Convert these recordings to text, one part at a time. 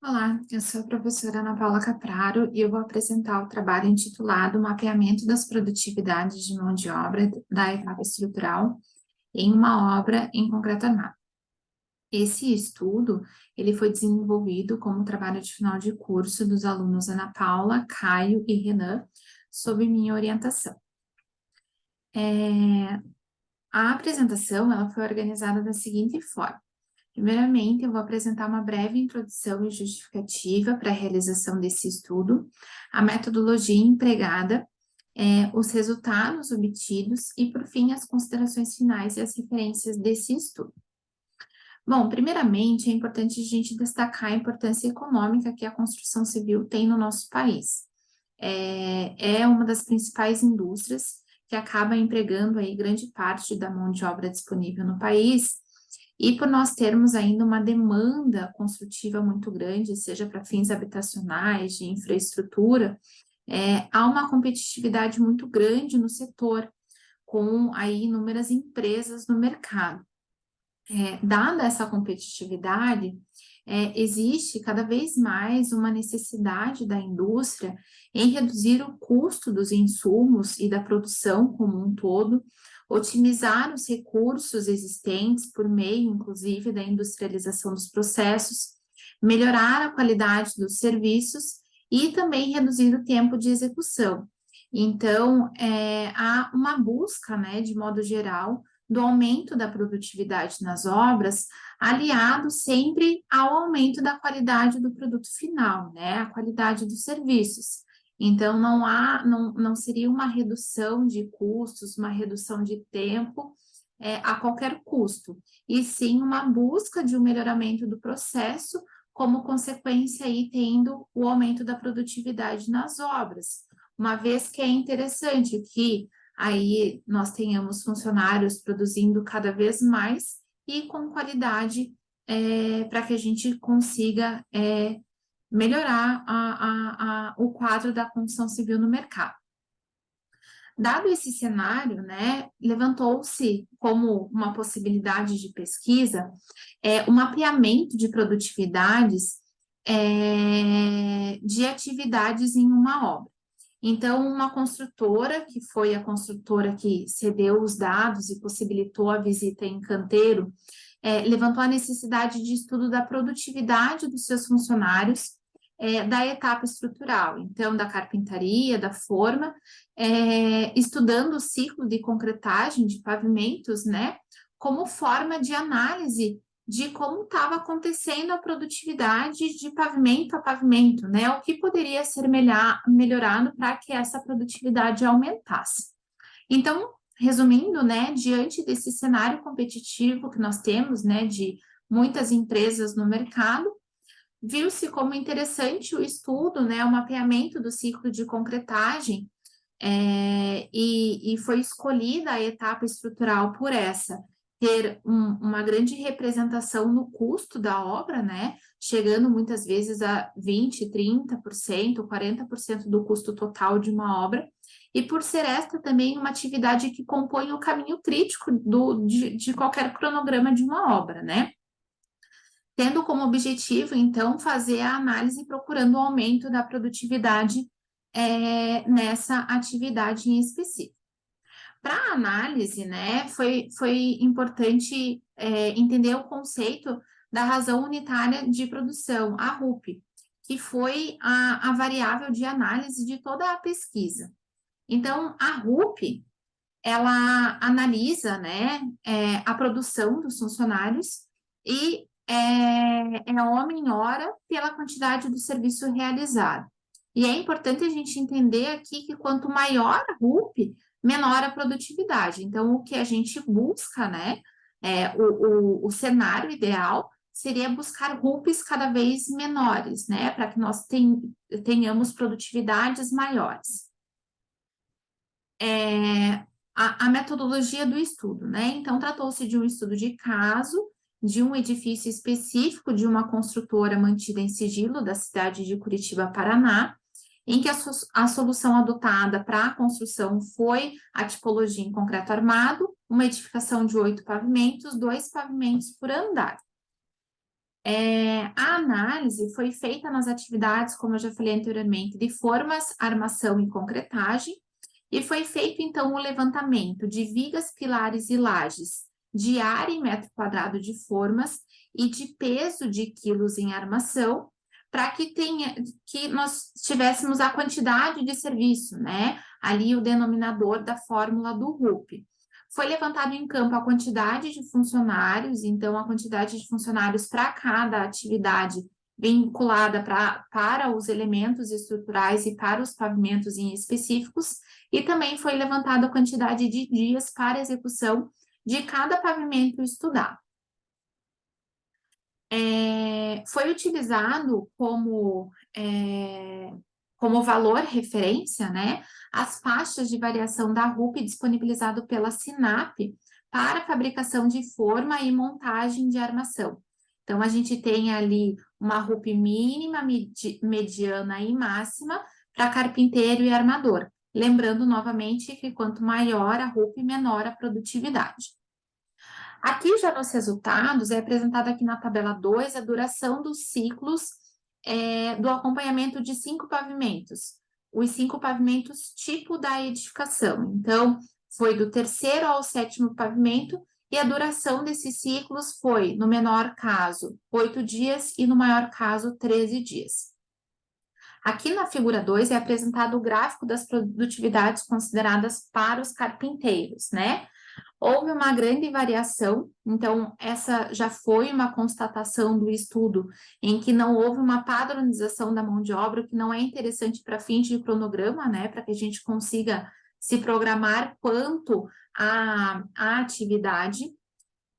Olá, eu sou a professora Ana Paula Capraro e eu vou apresentar o trabalho intitulado Mapeamento das Produtividades de Mão de Obra da Etapa Estrutural em uma obra em concreto armado. Esse estudo, ele foi desenvolvido como trabalho de final de curso dos alunos Ana Paula, Caio e Renan, sob minha orientação. A apresentação, ela foi organizada da seguinte forma. Primeiramente, eu vou apresentar uma breve introdução e justificativa para a realização desse estudo, a metodologia empregada, os resultados obtidos e, por fim, as considerações finais e as referências desse estudo. Bom, primeiramente, é importante a gente destacar a importância econômica que a construção civil tem no nosso país. É uma das principais indústrias que acaba empregando aí grande parte da mão de obra disponível no país, e por nós termos ainda uma demanda construtiva muito grande, seja para fins habitacionais, de infraestrutura, há uma competitividade muito grande no setor, com aí inúmeras empresas no mercado. Dada essa competitividade, existe cada vez mais uma necessidade da indústria em reduzir o custo dos insumos e da produção como um todo, otimizar os recursos existentes por meio, inclusive, da industrialização dos processos, melhorar a qualidade dos serviços e também reduzir o tempo de execução. Então, há uma busca, né, de modo geral, do aumento da produtividade nas obras, aliado sempre ao aumento da qualidade do produto final, né, a qualidade dos serviços. Então, não seria uma redução de custos, uma redução de tempo, a qualquer custo, e sim uma busca de um melhoramento do processo, como consequência aí tendo o aumento da produtividade nas obras, uma vez que é interessante que aí nós tenhamos funcionários produzindo cada vez mais e com qualidade, para que a gente consiga melhorar o quadro da construção civil no mercado. Dado esse cenário, né, levantou-se como uma possibilidade de pesquisa o mapeamento de produtividades de atividades em uma obra. Então, uma construtora, que foi a construtora que cedeu os dados e possibilitou a visita em canteiro, levantou a necessidade de estudo da produtividade dos seus funcionários, da etapa estrutural, então, da carpintaria, da forma, estudando o ciclo de concretagem de pavimentos, né, como forma de análise de como estava acontecendo a produtividade de pavimento a pavimento, né? O que poderia ser melhorado para que essa produtividade aumentasse. Então, resumindo, né, diante desse cenário competitivo que nós temos, né, de muitas empresas no mercado, viu-se como interessante o estudo, né, o mapeamento do ciclo de concretagem, e foi escolhida a etapa estrutural por essa, ter uma grande representação no custo da obra, né? Chegando muitas vezes a 20%, 30%, 40% do custo total de uma obra, e por ser esta também uma atividade que compõe o caminho crítico de qualquer cronograma de uma obra, né? Tendo como objetivo, então, fazer a análise procurando o aumento da produtividade nessa atividade em específico. Para a análise, né, foi importante entender o conceito da razão unitária de produção, a RUP, que foi a variável de análise de toda a pesquisa. Então, a RUP, ela analisa, né, a produção dos funcionários e é homem-hora pela quantidade do serviço realizado. E é importante a gente entender aqui que quanto maior a RUP, menor a produtividade. Então, o que a gente busca, né, o cenário ideal seria buscar RUPs cada vez menores, né, para que nós tenhamos produtividades maiores. A metodologia do estudo, né? Então, tratou-se de um estudo de caso, de um edifício específico de uma construtora mantida em sigilo da cidade de Curitiba, Paraná, em que a solução adotada para a construção foi a tipologia em concreto armado, uma edificação de 8 pavimentos, 2 pavimentos por andar. A análise foi feita nas atividades, como eu já falei anteriormente, de formas, armação e concretagem, e foi feito, então, o levantamento de vigas, pilares e lajes de área em metro quadrado de formas e de peso de quilos em armação, para que nós tivéssemos a quantidade de serviço, né? Ali o denominador da fórmula do RUP. Foi levantado em campo a quantidade de funcionários, então a quantidade de funcionários para cada atividade vinculada para os elementos estruturais e para os pavimentos em específicos, e também foi levantada a quantidade de dias para execução de cada pavimento estudado. Foi utilizado como valor referência, né, as faixas de variação da RUP disponibilizado pela SINAP para fabricação de forma e montagem de armação. Então, a gente tem ali uma RUP mínima, mediana e máxima para carpinteiro e armador. Lembrando novamente que quanto maior a RUP, menor a produtividade. Aqui já nos resultados, é apresentada aqui na tabela 2 a duração dos ciclos do acompanhamento de 5 pavimentos. Os 5 pavimentos tipo da edificação. Então, foi do 3º ao 7º pavimento, e a duração desses ciclos foi, no menor caso, 8 dias e no maior caso, 13 dias. Aqui na figura 2 é apresentado o gráfico das produtividades consideradas para os carpinteiros, né? Houve uma grande variação, então essa já foi uma constatação do estudo em que não houve uma padronização da mão de obra, o que não é interessante para fins de cronograma, né, para que a gente consiga se programar quanto à atividade.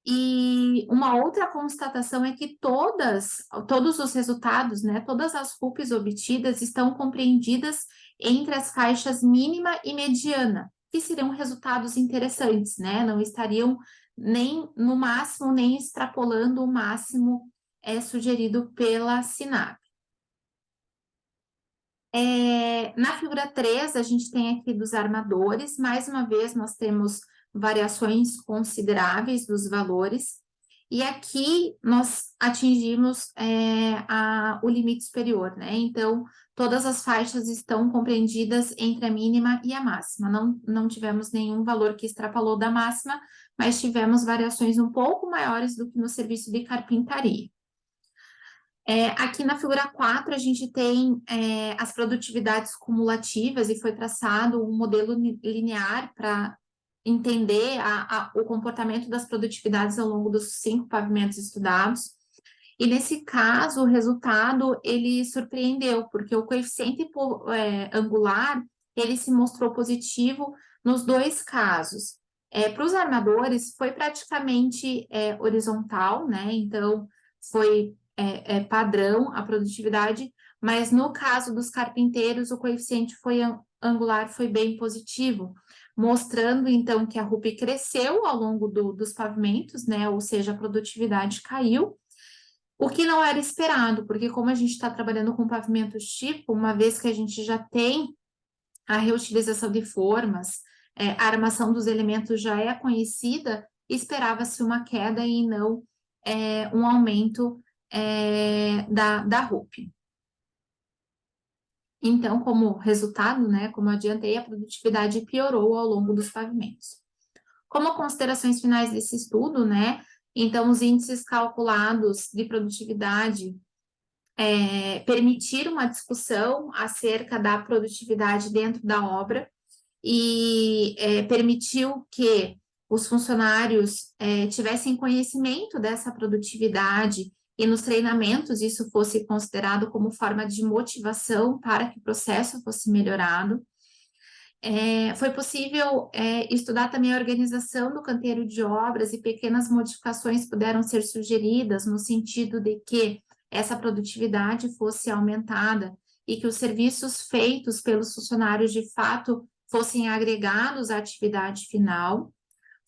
E uma outra constatação é que todos os resultados, né, todas as RUPs obtidas estão compreendidas entre as faixas mínima e mediana, que seriam resultados interessantes, né? Não estariam nem no máximo, nem extrapolando o máximo sugerido pela SINAP. Na figura 3, a gente tem aqui dos armadores, mais uma vez nós temos variações consideráveis dos valores, e aqui nós atingimos o limite superior, né? Então, todas as faixas estão compreendidas entre a mínima e a máxima. Não tivemos nenhum valor que extrapolou da máxima, mas tivemos variações um pouco maiores do que no serviço de carpintaria. Aqui na figura 4, a gente tem as produtividades cumulativas e foi traçado um modelo linear para entender o comportamento das produtividades ao longo dos 5 pavimentos estudados. E nesse caso, o resultado, ele surpreendeu, porque o coeficiente angular, ele se mostrou positivo nos 2 casos. Para os armadores, foi praticamente horizontal, né? Então, foi padrão a produtividade, mas no caso dos carpinteiros, o coeficiente angular foi bem positivo, mostrando então que a RUP cresceu ao longo dos pavimentos, né? Ou seja, a produtividade caiu, o que não era esperado, porque como a gente está trabalhando com pavimentos tipo, uma vez que a gente já tem a reutilização de formas, a armação dos elementos já é conhecida, esperava-se uma queda e não um aumento da RUP. Então, como resultado, né, como eu adiantei, a produtividade piorou ao longo dos pavimentos. Como considerações finais desse estudo, né, então os índices calculados de produtividade permitiram uma discussão acerca da produtividade dentro da obra e permitiu que os funcionários tivessem conhecimento dessa produtividade e nos treinamentos isso fosse considerado como forma de motivação para que o processo fosse melhorado. Foi possível estudar também a organização do canteiro de obras e pequenas modificações puderam ser sugeridas no sentido de que essa produtividade fosse aumentada e que os serviços feitos pelos funcionários de fato fossem agregados à atividade final.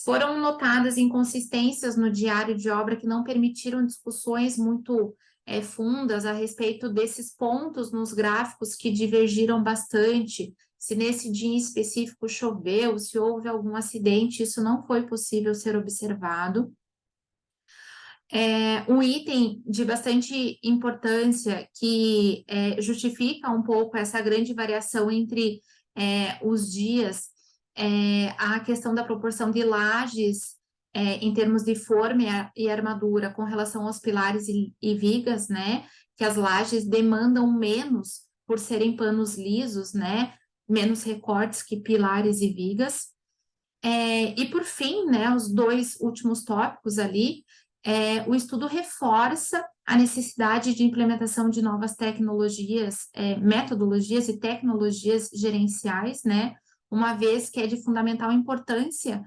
Foram notadas inconsistências no diário de obra que não permitiram discussões muito fundas a respeito desses pontos nos gráficos que divergiram bastante. Se nesse dia em específico choveu, se houve algum acidente, isso não foi possível ser observado. Um item de bastante importância que justifica um pouco essa grande variação entre os dias a questão da proporção de lajes em termos de forma e armadura com relação aos pilares e vigas, né? Que as lajes demandam menos por serem panos lisos, né? Menos recortes que pilares e vigas. E por fim, né, os dois últimos tópicos ali, o estudo reforça a necessidade de implementação de novas tecnologias, metodologias e tecnologias gerenciais, né, uma vez que é de fundamental importância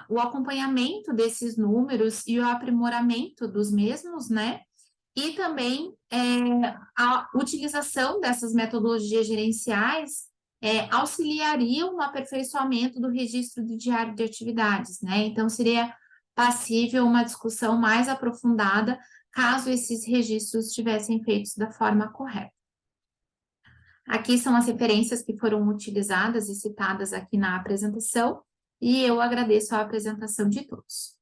o acompanhamento desses números e o aprimoramento dos mesmos, né, e também a utilização dessas metodologias gerenciais auxiliariam no aperfeiçoamento do registro de diário de atividades, né? Então, seria passível uma discussão mais aprofundada caso esses registros estivessem feitos da forma correta. Aqui são as referências que foram utilizadas e citadas aqui na apresentação, e eu agradeço a apresentação de todos.